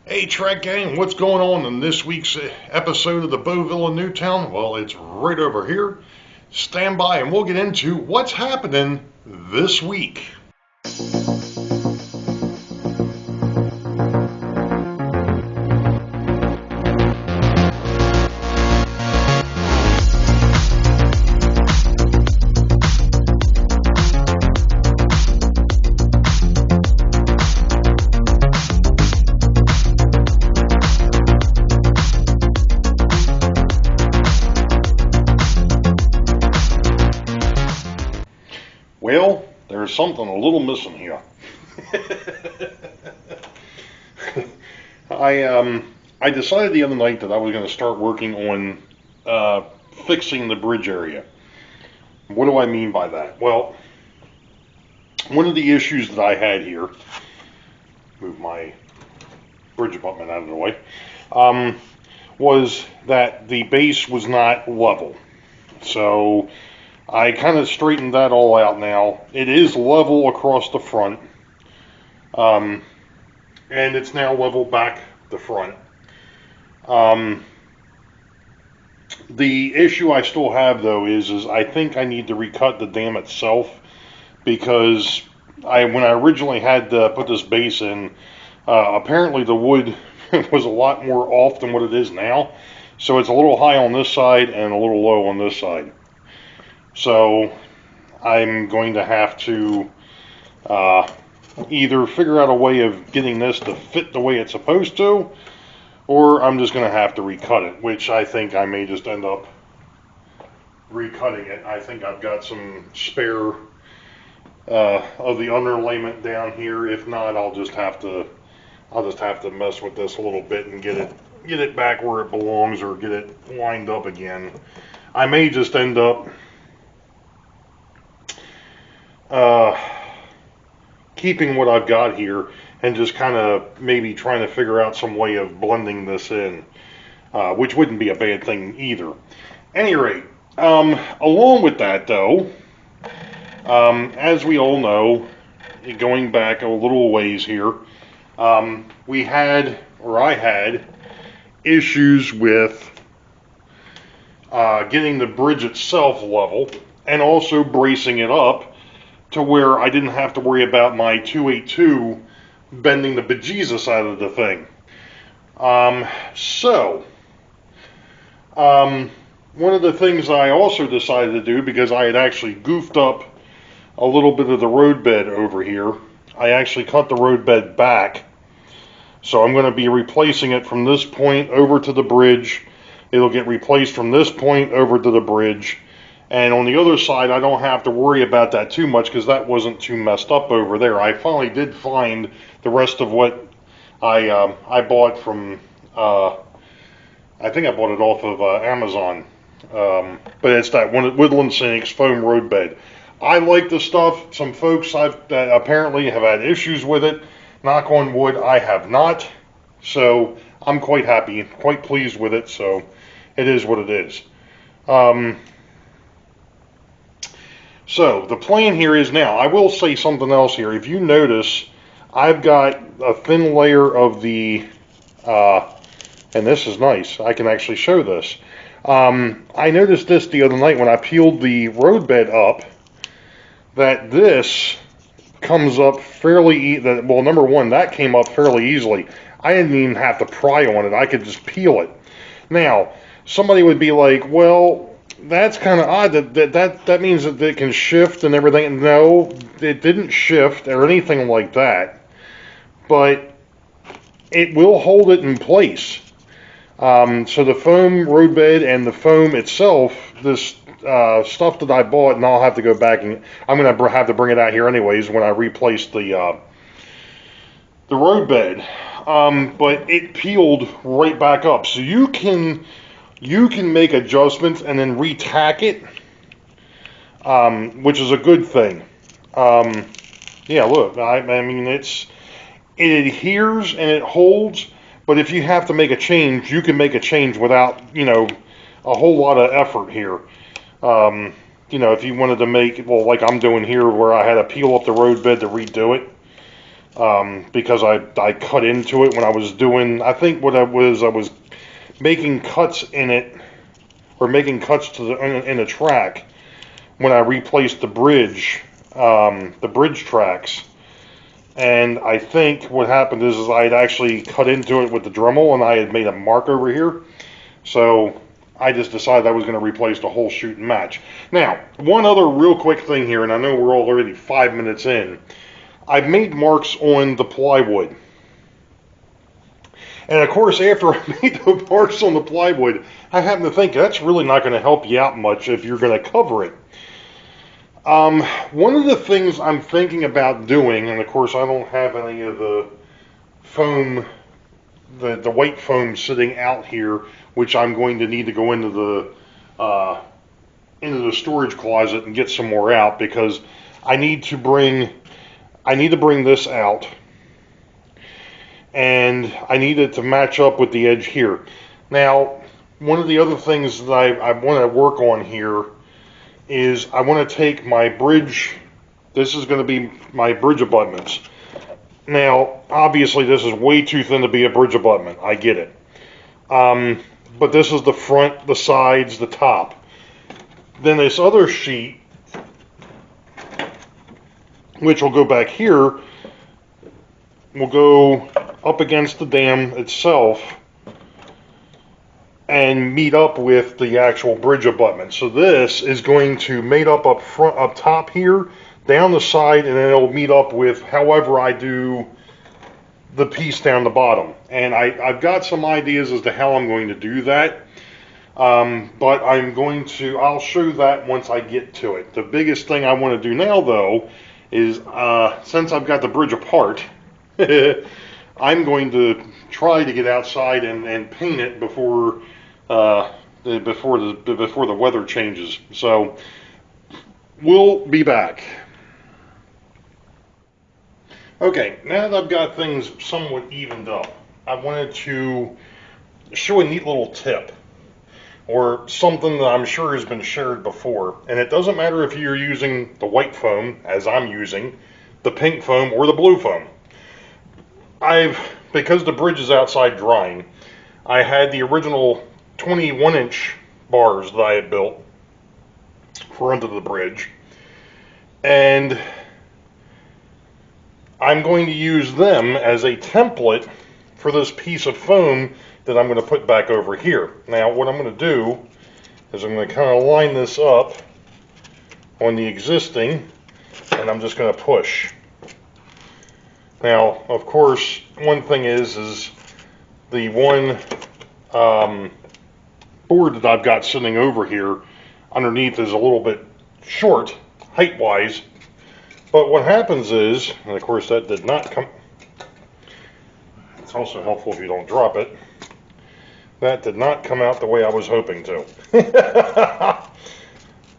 Hey Trek Gang, what's going on in this week's episode of the Boeville in Newtown? Well, it's right over here. Stand by and we'll get into what's happening this week. Well, there's something a little missing here. I decided the other night that I was going to start working on fixing the bridge area. What do I mean by that? Well, one of the issues that I had here, move my bridge abutment out of the way, was that the base was not level. So I kind of straightened that all out now. It is level across the front, and it's now level back the front. The issue I still have though is I think I need to recut the dam itself, because when I originally had to put this base in, apparently the wood was a lot more off than what it is now. So it's a little high on this side and a little low on this side. So I'm going to have to either figure out a way of getting this to fit the way it's supposed to, or I'm just going to have to recut it, which I think I may just end up recutting it. I think I've got some spare of the underlayment down here. If not, I'll just have to mess with this a little bit and get it back where it belongs, or get it lined up again. I may just end up keeping what I've got here and just kind of maybe trying to figure out some way of blending this in, which wouldn't be a bad thing either. Any rate, along with that though, as we all know, going back a little ways here, I had issues with getting the bridge itself level and also bracing it up to where I didn't have to worry about my 282 bending the bejesus out of the thing. One of the things I also decided to do, because I had actually goofed up a little bit of the roadbed over here, I actually cut the roadbed back. So I'm going to be replacing it from this point over to the bridge. It'll get replaced from this point over to the bridge. And on the other side, I don't have to worry about that too much, because that wasn't too messed up over there. I finally did find the rest of what I bought from, I think I bought it off of Amazon. But it's that Woodland Cynics foam roadbed. I like the stuff. Some folks apparently have had issues with it. Knock on wood, I have not. So I'm quite happy, quite pleased with it. So it is what it is. So the plan here is now, I will say something else here. If you notice, I've got a thin layer of the, and this is nice, I can actually show this. I noticed this the other night when I peeled the roadbed up, that this comes up fairly, well, number one, that came up fairly easily. I didn't even have to pry on it, I could just peel it. Now, somebody would be like, well, that's kind of odd, that means that it can shift and everything. No, it didn't shift or anything like that, but it will hold it in place. So the foam roadbed and the foam itself, this stuff that I bought, and I'll have to go back and I'm going to have to bring it out here anyways when I replace the roadbed. But it peeled right back up, so you can make adjustments and then re-tack it, which is a good thing. Yeah, look, I mean, it adheres and it holds, but if you have to make a change, you can make a change without, a whole lot of effort here. If you wanted to make, well, like I'm doing here, where I had to peel up the roadbed to redo it, because I cut into it when I was doing, I think what I was making cuts in it, or making cuts to in the track when I replaced the bridge tracks. And I think what happened is I had actually cut into it with the Dremel, and I had made a mark over here. So I just decided I was going to replace the whole shoot and match. Now, one other real quick thing here, and I know we're already 5 minutes in. I've made marks on the plywood. And of course, after I made the marks on the plywood, I happen to think that's really not going to help you out much if you're going to cover it. One of the things I'm thinking about doing, and of course I don't have any of the foam, the white foam sitting out here, which I'm going to need to go into the storage closet and get some more out, because I need to bring this out, and I need it to match up with the edge here. Now, one of the other things that I want to work on here is I want to take my bridge. This is going to be my bridge abutments. Now, obviously, this is way too thin to be a bridge abutment. I get it. But this is the front, the sides, the top. Then this other sheet, which will go back here, will go up against the dam itself and meet up with the actual bridge abutment. So this is going to mate up front, up top here, down the side, and then it'll meet up with however I do the piece down the bottom. And I've got some ideas as to how I'm going to do that. But I'll show that once I get to it. The biggest thing I want to do now, though, is since I've got the bridge apart, I'm going to try to get outside and paint it before the weather changes. So we'll be back. Okay, now that I've got things somewhat evened up, I wanted to show a neat little tip, or something that I'm sure has been shared before. And it doesn't matter if you're using the white foam, as I'm using, the pink foam, or the blue foam. Because the bridge is outside drying, I had the original 21-inch bars that I had built for under the bridge, and I'm going to use them as a template for this piece of foam that I'm going to put back over here. Now, what I'm going to do is I'm going to kind of line this up on the existing, and I'm just going to push. Now, of course, one thing is the one board that I've got sitting over here underneath is a little bit short, height-wise. But what happens is, and of course that did not come, it's also helpful if you don't drop it, that did not come out the way I was hoping to.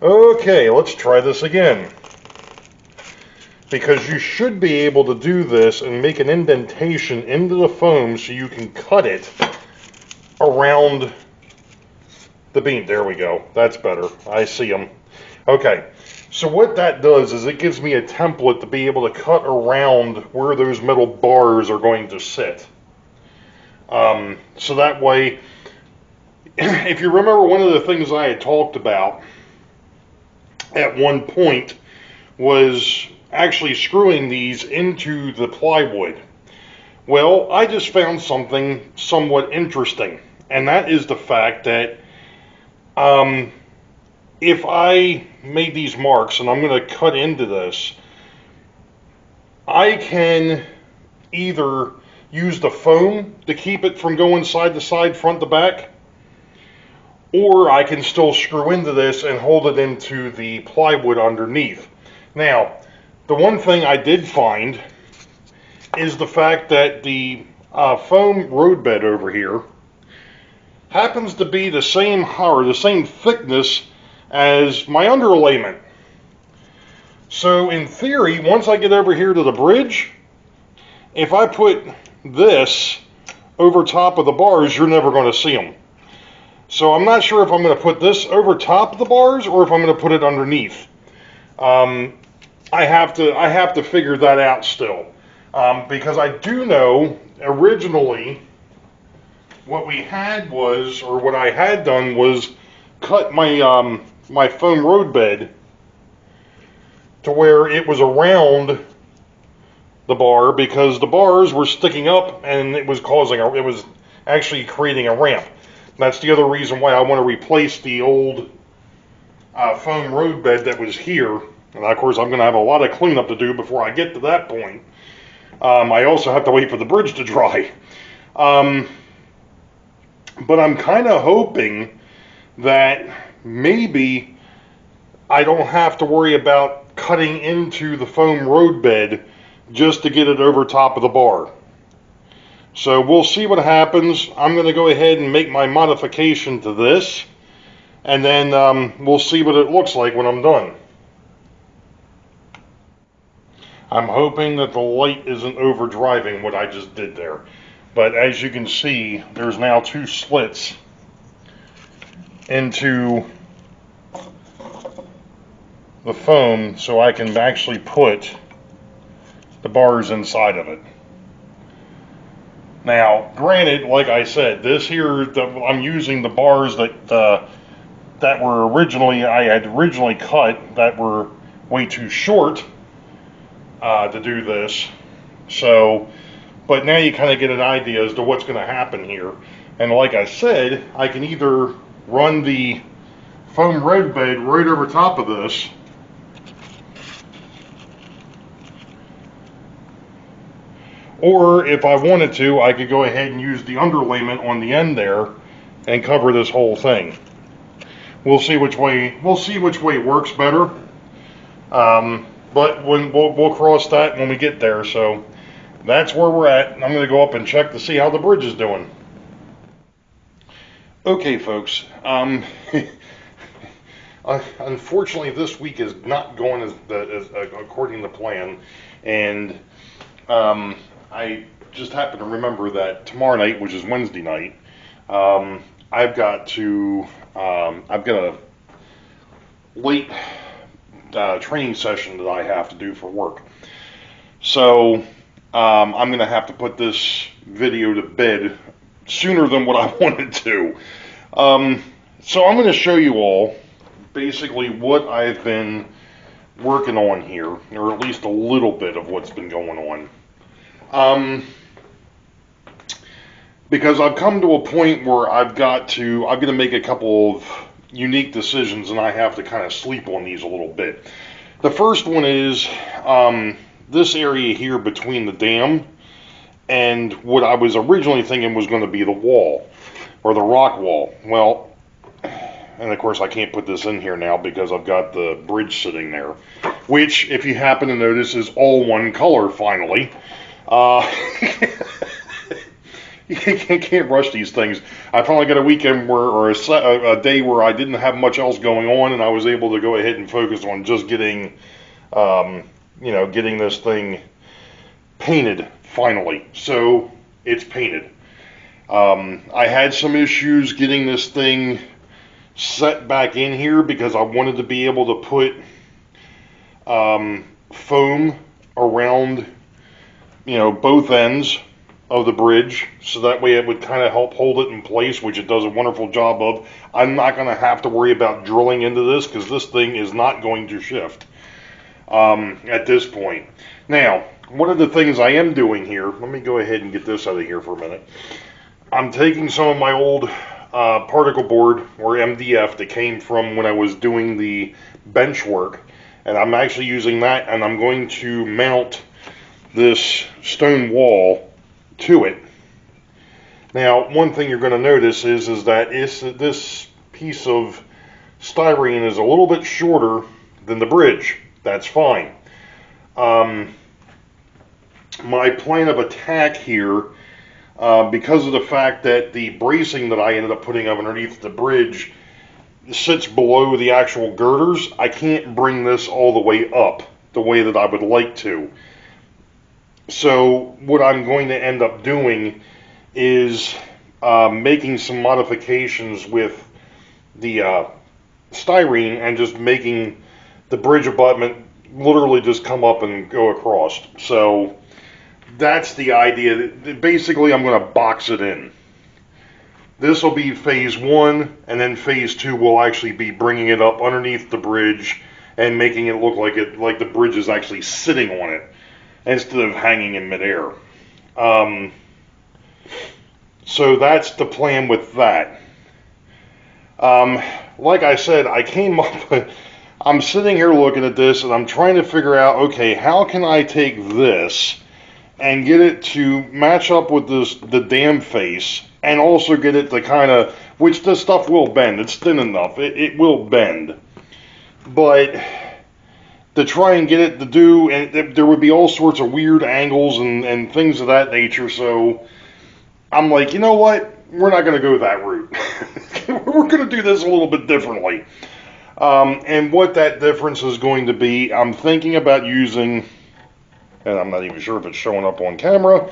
Okay, let's try this again. Because you should be able to do this and make an indentation into the foam so you can cut it around the beam. There we go. That's better. I see them. Okay. So what that does is it gives me a template to be able to cut around where those metal bars are going to sit. So that way, if you remember, one of the things I had talked about at one point was actually screwing these into the plywood. Well, I just found something somewhat interesting, and that is the fact that if I made these marks and I'm going to cut into this, I can either use the foam to keep it from going side to side, front to back, or I can still screw into this and hold it into the plywood underneath. Now, the one thing I did find is the fact that the foam roadbed over here happens to be the same height, the same thickness as my underlayment. So in theory, once I get over here to the bridge, if I put this over top of the bars, you're never going to see them. So I'm not sure if I'm going to put this over top of the bars or if I'm going to put it underneath. I have to figure that out still. Because I do know originally what we had was, or what I had done was cut my my foam road bed to where it was around the bar, because the bars were sticking up and it was it was actually creating a ramp. That's the other reason why I want to replace the old foam road bed that was here. And of course, I'm going to have a lot of cleanup to do before I get to that point. I also have to wait for the bridge to dry. But I'm kind of hoping that maybe I don't have to worry about cutting into the foam road bed just to get it over top of the bar. So we'll see what happens. I'm going to go ahead and make my modification to this, and then we'll see what it looks like when I'm done. I'm hoping that the light isn't overdriving what I just did there. But as you can see, there's now 2 slits into the foam, so I can actually put the bars inside of it. Now, granted, like I said, this here, I'm using the bars that I had originally cut that were way too short to do this. So, but now you kind of get an idea as to what's going to happen here. And like I said, I can either run the foam road bed right over top of this, or if I wanted to, I could go ahead and use the underlayment on the end there and cover this whole thing. We'll see which way works better. But we'll cross that when we get there. So that's where we're at. I'm going to go up and check to see how the bridge is doing. Okay, folks. Unfortunately, this week is not going as according to plan, and I just happen to remember that tomorrow night, which is Wednesday night, I've got a late training session that I have to do for work. So I'm going to have to put this video to bed sooner than what I wanted to. So I'm going to show you all basically what I've been working on here, or at least a little bit of what's been going on. Because I've come to a point where I'm going to make a couple of unique decisions, and I have to kind of sleep on these a little bit. The first one is this area here between the dam and what I was originally thinking was going to be the wall, or the rock wall. Well, and of course I can't put this in here now because I've got the bridge sitting there, which, if you happen to notice, is all one color finally. You can't rush these things. I finally got a weekend or a day where I didn't have much else going on, and I was able to go ahead and focus on just getting, getting this thing painted finally. So it's painted. I had some issues getting this thing set back in here because I wanted to be able to put foam around, both ends of the bridge, so that way it would kind of help hold it in place, which it does a wonderful job of. I'm not going to have to worry about drilling into this because this thing is not going to shift at this point. Now, one of the things I am doing here, let me go ahead and get this out of here for a minute. I'm taking some of my old particle board, or MDF, that came from when I was doing the bench work, and I'm actually using that, and I'm going to mount this stone wall to it. Now, one thing you're going to notice is that this piece of styrene is a little bit shorter than the bridge. That's fine. My plan of attack here, because of the fact that the bracing that I ended up putting up underneath the bridge sits below the actual girders, I can't bring this all the way up the way that I would like to. So what I'm going to end up doing is making some modifications with the styrene and just making the bridge abutment literally just come up and go across. So that's the idea. Basically, I'm going to box it in. This will be phase 1, and then phase 2 will actually be bringing it up underneath the bridge and making it look like the bridge is actually sitting on it instead of hanging in midair. So that's the plan with that. Like I said, I came up. I'm sitting here looking at this, and I'm trying to figure out, okay, how can I take this and get it to match up with the dam face, and also get it to kind of, which this stuff will bend. It's thin enough. It will bend. But to try and get it to do, and there would be all sorts of weird angles and things of that nature. So I'm like, you know what? We're not going to go that route. We're going to do this a little bit differently. And what that difference is going to be, I'm thinking about using, and I'm not even sure if it's showing up on camera,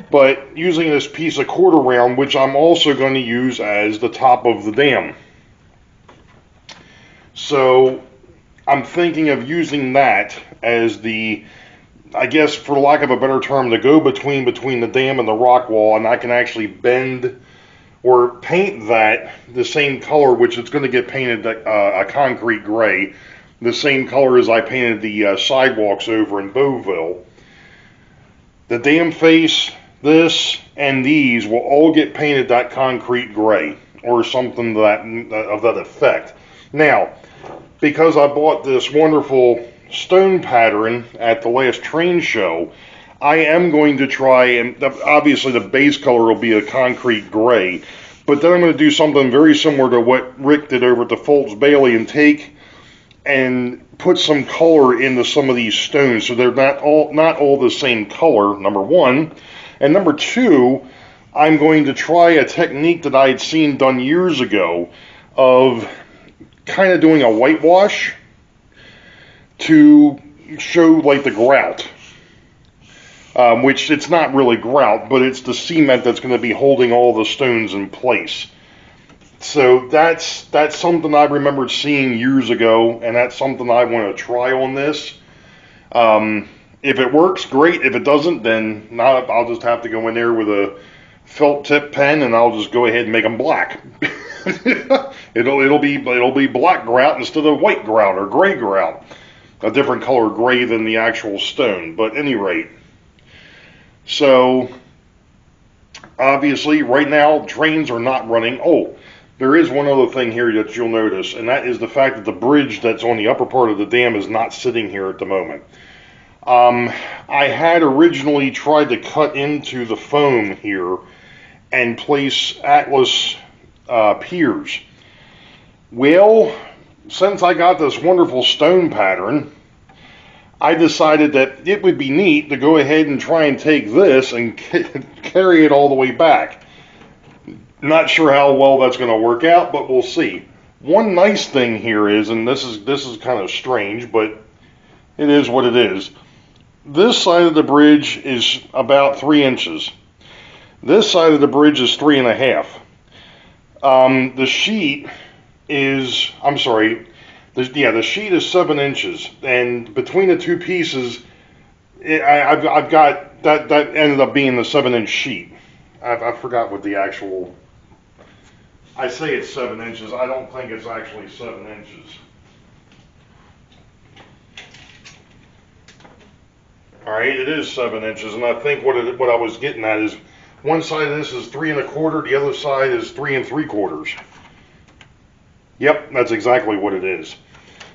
but using this piece of quarter round, which I'm also going to use as the top of the dam. So I'm thinking of using that as the, I guess for lack of a better term, the go-between between the dam and the rock wall, and I can actually bend or paint that the same color, which it's going to get painted a concrete gray, the same color as I painted the sidewalks over in Boeville. The dam face, this, and these will all get painted that concrete gray or something of that effect. Now, because I bought this wonderful stone pattern at the last train show, I am going to try, and obviously the base color will be a concrete gray, but then I'm going to do something very similar to what Rick did over at the Fultz Bailey and take and put some color into some of these stones so they're not all the same color, number one. And number two, I'm going to try a technique that I had seen done years ago of kind of doing a whitewash to show like the grout. Which it's not really grout, but it's the cement that's going to be holding all the stones in place. So that's something I remembered seeing years ago, and that's something I want to try on this. If it works, great. If it doesn't, then not. I'll just have to go in there with a felt tip pen, and I'll just go ahead and make them black. it'll be black grout instead of white grout or gray grout, a different color gray than the actual stone. But at any rate. So, obviously, right now, trains are not running. Oh, there is one other thing here that you'll notice, and that is the fact that the bridge that's on the upper part of the dam is not sitting here at the moment. I had originally tried to cut into the foam here and place Atlas piers. Well, since I got this wonderful stone pattern, I decided that it would be neat to go ahead and try and take this and carry it all the way back. Not sure how well that's going to work out, but we'll see. One nice thing here is, and this is kind of strange, but it is what it is. This side of the bridge is about 3 inches. This side of the bridge is 3.5. The sheet is, the sheet is 7 inches, and between the two pieces, I've got that ended up being the 7-inch sheet. I forgot what the actual. I say it's 7 inches. I don't think it's actually 7 inches. All right, it is 7 inches, and I think what I was getting at is one side of this is 3 1/4, the other side is 3 3/4. Yep, that's exactly what it is.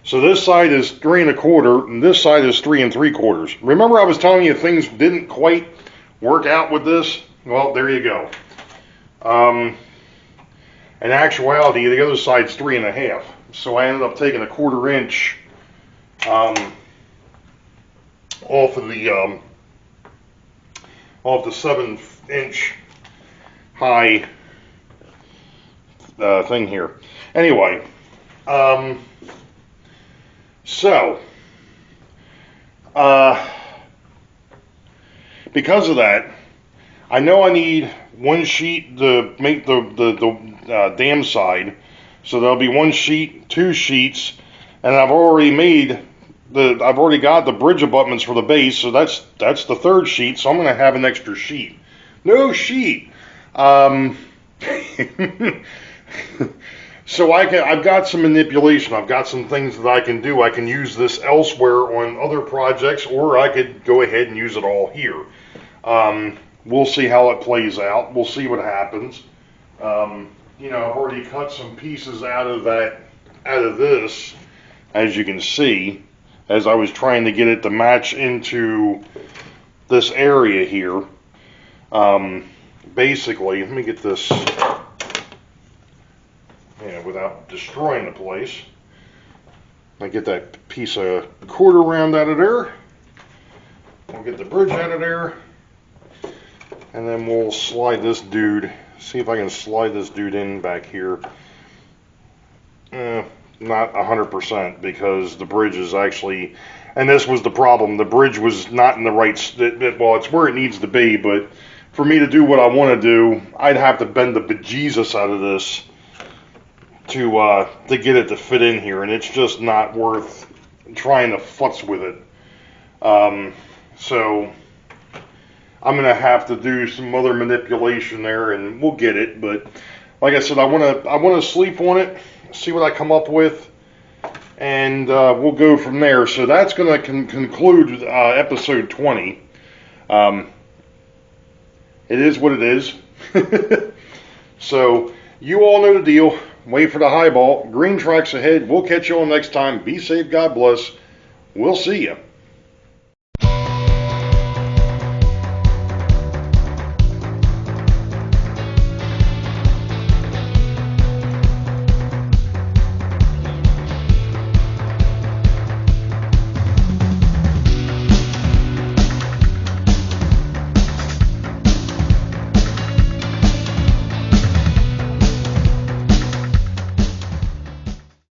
So this side is 3 1/4, and this side is 3 3/4. Remember I was telling you things didn't quite work out with this? Well, there you go. In actuality, the other side's 3.5. So I ended up taking a 1/4 inch off the 7-inch high thing here. Anyway, because of that, I know I need one sheet to make the dam side, so there'll be one sheet, 2 sheets, and I've already made I've already got the bridge abutments for the base, so that's the third sheet. So I'm going to have an extra sheet. No sheet. So I've got some manipulation. I've got some things that I can do. I can use this elsewhere on other projects, or I could go ahead and use it all here. We'll see how it plays out. We'll see what happens. You know, I've already cut some pieces out of this, as you can see, as I was trying to get it to match into this area here. Basically, let me get this, without destroying the place. I get that piece of quarter round out of there. We'll get the bridge out of there. And then we'll slide this dude, see if I can slide this dude in back here. Not 100% because the bridge is actually, and this was the problem, the bridge was not in the right, well, it's where it needs to be, but for me to do what I want to do, I'd have to bend the bejesus out of this to get it to fit in here, and it's just not worth trying to futz with it. So I'm gonna have to do some other manipulation there, and we'll get it. But like I said, I wanna sleep on it, see what I come up with, and we'll go from there. So that's gonna conclude episode 20. It is what it is. So you all know the deal. Wait for the highball. Green tracks ahead. We'll catch you all next time. Be safe. God bless. We'll see you.